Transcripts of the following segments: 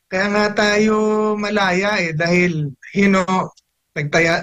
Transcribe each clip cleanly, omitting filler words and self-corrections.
Kaya nga tayo malaya dahil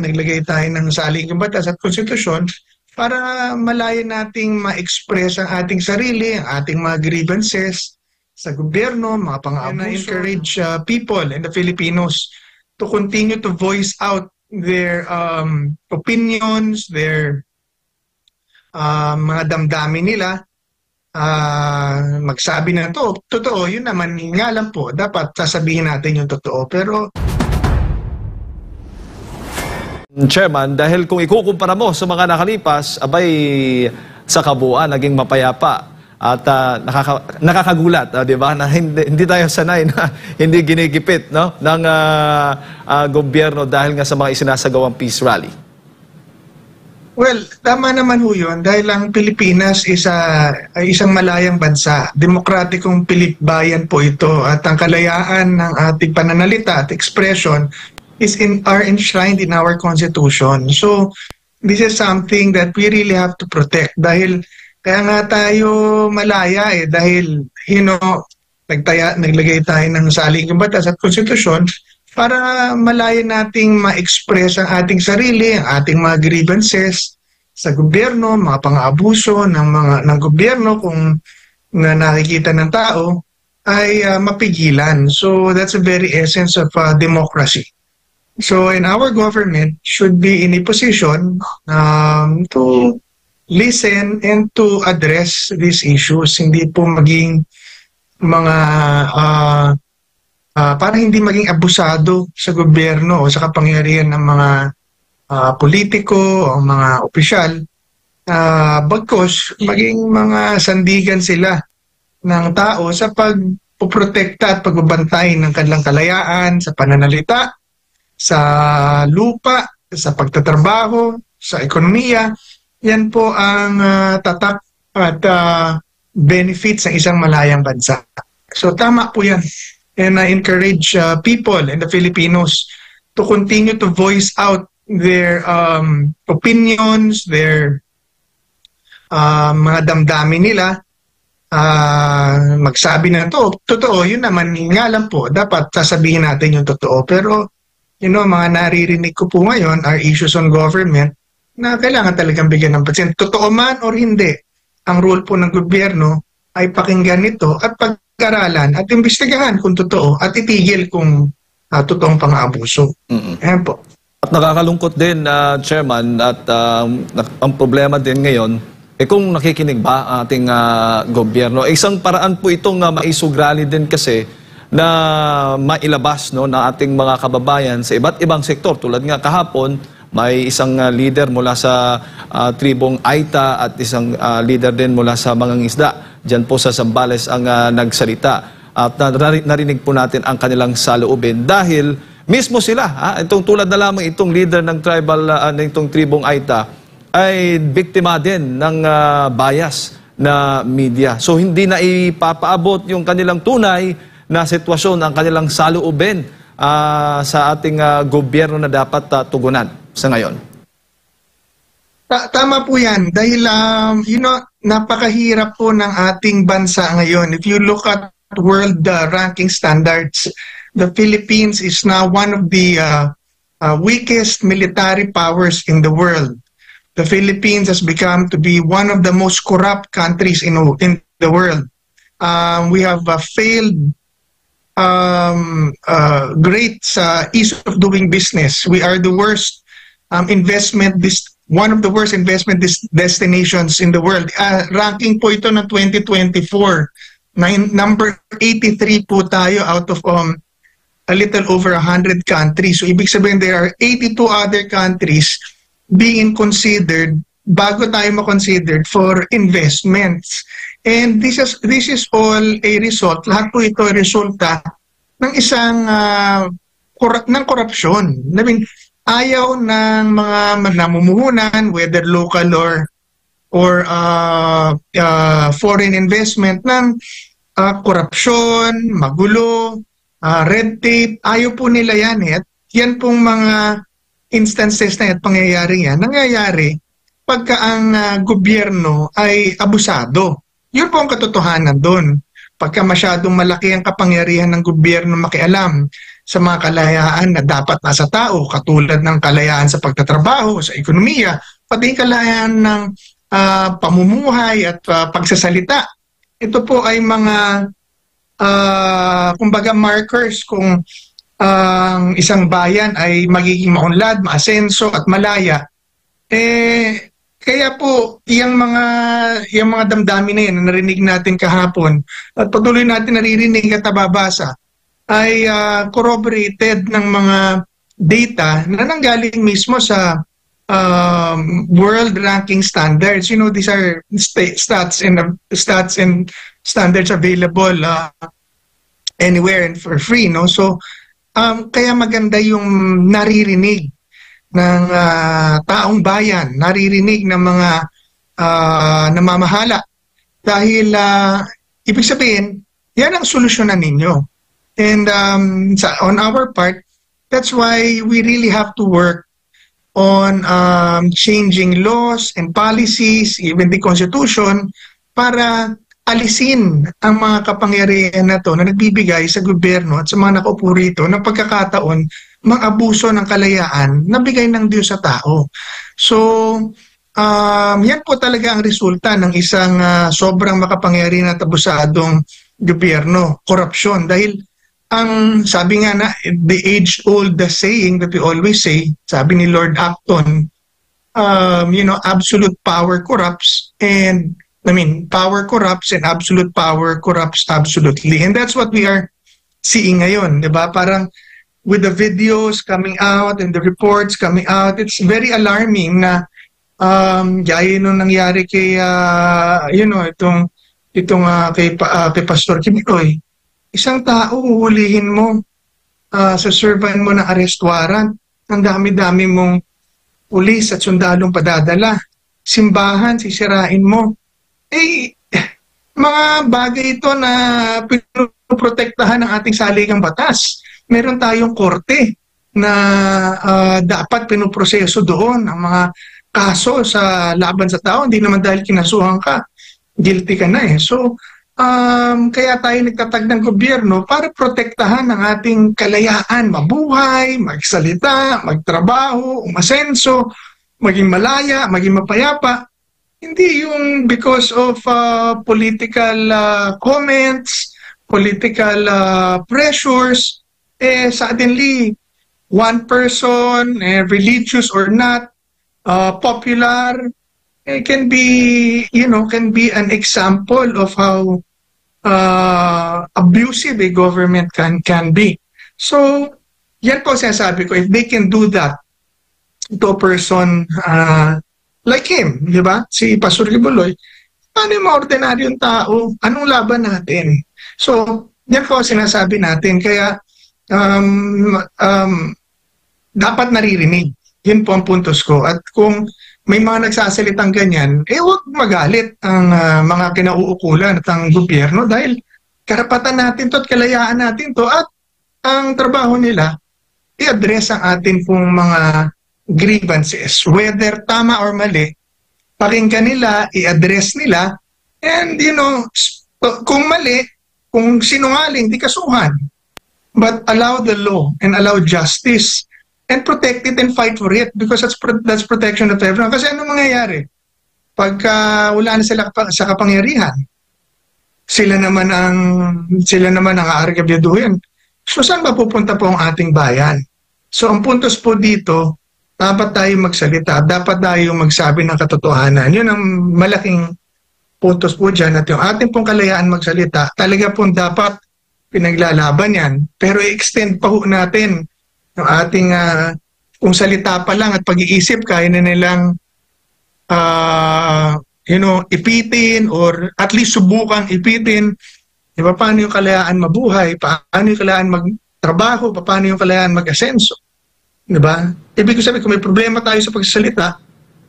naglagay tayo ng saligang batas at konstitusyon para malaya nating ma-express ang ating sarili, ang ating mga grievances sa gobyerno, mga pang-abuso. And I encourage people and the Filipinos to continue to voice out their opinions, their mga damdamin nila. Magsabi na totoo, yun naman nga lang po, dapat sasabihin natin yung totoo. Pero Chairman, dahil kung ikukumpara mo sa mga nakalipas, abay sa kabuuan naging mapayapa at nakakagulat, di ba? Na hindi tayo sanay na hindi ginigipit, no, ng gobyerno dahil nga sa mga isinasagawang peace rally. well, tama naman ho yun dahil ang Pilipinas ay isang malayang bansa. Demokratikong bayan po ito at ang kalayaan ng ating pananalita at expression are enshrined in our Constitution. So, this is something that we really have to protect dahil kaya nga tayo malaya dahil naglagay tayo ng saligang batas at konstitusyon para malaya nating ma-express ang ating sarili, ang ating mga grievances sa gobyerno, mga pang-abuso ng gobyerno kung na nakikita ng tao ay mapigilan. So that's the very essence of democracy. So in our government should be in a position to listen and to address these issues, hindi po maging mga para hindi maging abusado sa gobyerno o sa kapangyarihan ng mga politiko o mga opisyal, bagkus maging mga sandigan sila ng tao sa pagpoprotekta at pagbabantay ng kanilang kalayaan sa pananalita, sa lupa, sa pagtatrabaho, sa ekonomiya. Yan po ang tatak at benefits ng isang malayang bansa. So tama po yan. And I encourage people and the Filipinos to continue to voice out their opinions, their mga damdamin nila. Magsabi na totoo, yun naman nga lang po, dapat sasabihin natin yung totoo. Pero, mga naririnig ko po ngayon are issues on government na kailangan talagang bigyan ng pansin. Totoo man or hindi, ang role po ng gobyerno ay pakinggan ito at pag-aralan at imbestigahan kung totoo at itigil kung totoong pang-aabuso. Ayan po. At nakakalungkot din, Chairman, at ang problema din ngayon, kung nakikinig ba ang ating gobyerno, isang paraan po itong maisugrali din kasi na mailabas na ating mga kababayan sa iba't ibang sektor. Tulad nga kahapon, may isang leader mula sa tribong Aita at isang leader din mula sa Mangingisda. Diyan po sa Zambales ang nagsalita. At narinig po natin ang kanilang saloobin dahil mismo sila, itong tulad na lamang itong leader ng itong tribong Aita ay biktima din ng bias na media. So hindi na ipapaabot yung kanilang tunay na sitwasyon ang kanilang saloobin sa ating gobyerno na dapat tugunan sa ngayon. Tama po yan. Dahil, napakahirap po ng ating bansa ngayon. If you look at world ranking standards, the Philippines is now one of the weakest military powers in the world. The Philippines has become to be one of the most corrupt countries in the world. We have failed great sa ease of doing business. We are the worst one of the worst investment destinations in the world. Ranking po ito ng 2024. Number 83 po tayo out of a little over 100 countries. So ibig sabihin there are 82 other countries being considered bago tayo ma-considered for investments. And this is all a result. Lahat po ito ay resulta ng isang ng korupsyon. I mean, ayaw ng mga namumuhunan, whether local or foreign investment, ng korupsyon, magulo, red tape. Ayaw po nila yan. At yan pong mga instances na at pangyayari yan, nangyayari pagka ang gobyerno ay abusado. Yun po ang katotohanan doon. pagka masyadong malaki ang kapangyarihan ng gobyerno makialam sa mga kalayaan na dapat nasa tao, katulad ng kalayaan sa pagtatrabaho, sa ekonomiya, pati kalayaan ng pamumuhay at pagsasalita. Ito po ay mga kumbaga markers kung ang isang bayan ay magiging maunlad, maasenso at malaya. Kaya po, yung mga damdamin na yan na narinig natin kahapon at patuloy natin naririnig at nababasa ay corroborated ng mga data na nanggaling mismo sa world ranking standards. You know, these are stats and standards available anywhere and for free, no? So, kaya maganda yung naririnig ng taong bayan, naririnig ng mga namamahala. Dahil, ibig sabihin, yan ang solusyonan ninyo. And on our part, that's why we really have to work on changing laws and policies, even the Constitution, para alisin ang mga kapangyarihan na to na nagbibigay sa gobyerno at sa mga nakaupo rito ng pagkakataon mang-abuso ng kalayaan na bigay ng Diyos sa tao. So, yan po talaga ang resulta ng isang sobrang makapangyarihan at abusadong gobyerno, korupsyon. Dahil ang sabi nga na, the age-old saying that we always say, sabi ni Lord Acton, absolute power corrupts and power corrupts and absolute power corrupts absolutely. And that's what we are seeing ngayon, di ba? Parang with the videos coming out and the reports coming out, it's very alarming na gaya nung nangyari kay, kay Pastor Kimiloy. Isang tao, uhulihin mo, sa servan mo ng arrest warrant, ang dami-dami mong pulis at sundalong padadala. Simbahan, sisirain mo. Mga bagay ito na pinoprotektahan ng ating saligang batas. Meron tayong korte na dapat pinoproseso doon ang mga kaso sa laban sa tao. Hindi naman dahil kinasuhan ka, guilty ka na eh. So, kaya tayo nagtatag ng gobyerno para protektahan ang ating kalayaan, mabuhay, magsalita, magtrabaho, umasenso, maging malaya, maging mapayapa. Hindi yung because of political comments, political pressures, suddenly one person, religious or not, popular, can be an example of how abusive a government can be. So, yan po sinasabi ko, if they can do that to a person like him, di ba? Si Pastor Kibuloy, paano yung mga ordinaryong tao? Anong laban natin? So, yan po sinasabi natin. Kaya, dapat naririnig. Yun po ang puntos ko. At kung may mga nagsasalitang ganyan, huwag magalit ang mga kinauukulan at ang gobyerno dahil karapatan natin to at kalayaan natin to at ang trabaho nila, i-address ang atin pong mga grievances, whether tama or mali, pakinggan nila, i-address nila, and kung mali, kung sinungaling, di kasuhan. But allow the law and allow justice and protect it and fight for it because that's protection of everyone. Kasi ano mangyayari? Pagka wala na sila sa kapangyarihan, sila naman ang aargabyaduhin. So saan ba pupunta po ang ating bayan? So ang puntos po dito, dapat tayo magsalita, dapat tayo magsabi ng katotohanan. Yun ang malaking puntos po dyan at yung ating pong kalayaan magsalita, talaga pong dapat pinaglalaban yan. Pero i-extend pa po natin yung ating, kung salita pa lang at pag-iisip, kaya na nilang ipitin or at least subukang ipitin. Diba, paano yung kalayaan mabuhay? Paano yung kalayaan magtrabaho? Paano yung kalayaan mag-asenso? Diba? Ibig sabihin, kung may problema tayo sa pagsasalita,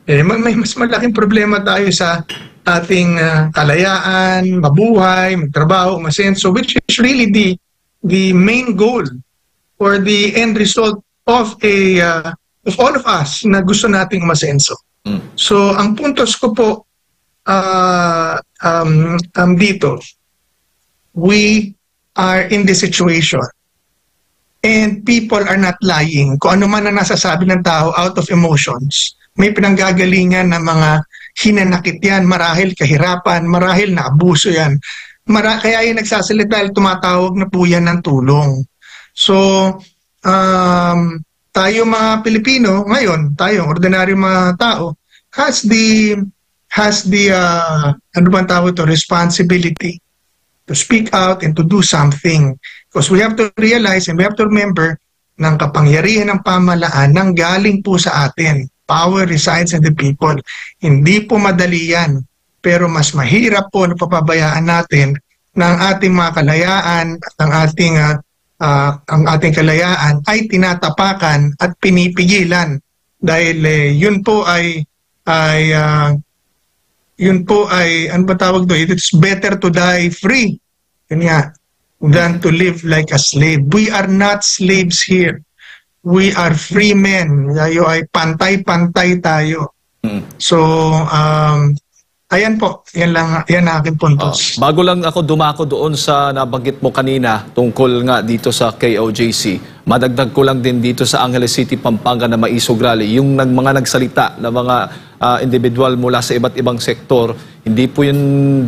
may mas malaking problema tayo sa ating kalayaan, mabuhay, magtrabaho, umasenso, which is really the main goal or the end result of all of us na gusto nating umasenso. So, ang puntos ko po dito, we are in this situation. And people are not lying. Kung ano man ang nasasabi ng tao out of emotions, may pinanggagalingan ng mga hinanakit yan, marahil kahirapan, marahil na abuso yan. Kaya yung nagsasalita, tumatawag na po yan ng tulong. So, tayo mga Pilipino, ngayon, tayo, ordinaryong mga tao, has the ano bang tawag to, responsibility to speak out and to do something. Because we have to realize and we have to remember ng kapangyarihan ng pamahalaan nang galing po sa atin. Power resides in the people. Hindi po madali yan. Pero mas mahirap po na papabayaan natin na ang ating mga kalayaan at ang ating kalayaan ay tinatapakan at pinipigilan. Dahil yun po ay ano ba tawag doon? It's better to die free. Yun nga, than to live like a slave. We are not slaves here. We are free men. Tayo ay pantay-pantay tayo. So, ayan po. Yan ang aking puntos. Bago lang ako dumako doon sa nabanggit mo kanina tungkol nga dito sa KOJC, madagdag ko lang din dito sa Angeles City, Pampanga na maisog rally. Yung mga nagsalita na mga individual mula sa iba't ibang sektor, hindi po yun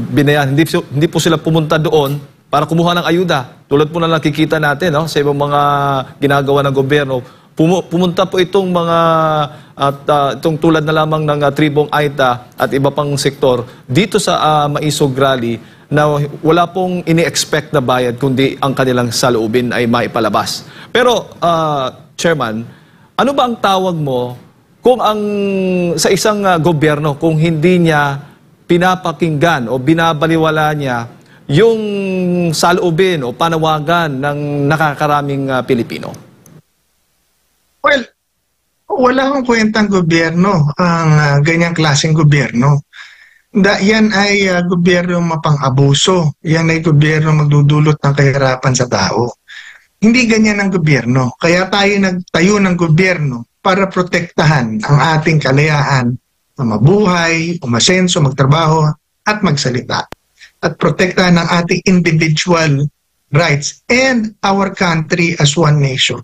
binayan. Hindi po sila pumunta doon para kumuha ng ayuda. Tulad po na nakikita natin sa ibang mga ginagawa ng gobyerno, pumunta po itong mga itong tulad na lamang ng Tribong Aita at iba pang sektor dito sa Maisog Rally na wala pong ini-expect na bayad kundi ang kanilang saloobin ay maipalabas. Pero, Chairman, ano ba ang tawag mo kung sa isang gobyerno kung hindi niya pinapakinggan o binabaliwala niya yung saloobin o panawagan ng nakakaraming Pilipino? Well, wala akong kwentang gobyerno ang ganyang klaseng gobyerno. Yan ay gobyerno mapang-abuso. Yan ay gobyerno magdudulot ng kahirapan sa tao. Hindi ganyan ang gobyerno. Kaya tayo nagtayo ng gobyerno para protektahan ang ating kalayaan na mabuhay, umasenso, magtrabaho at magsalita. At protektahan ang ating individual rights and our country as one nation.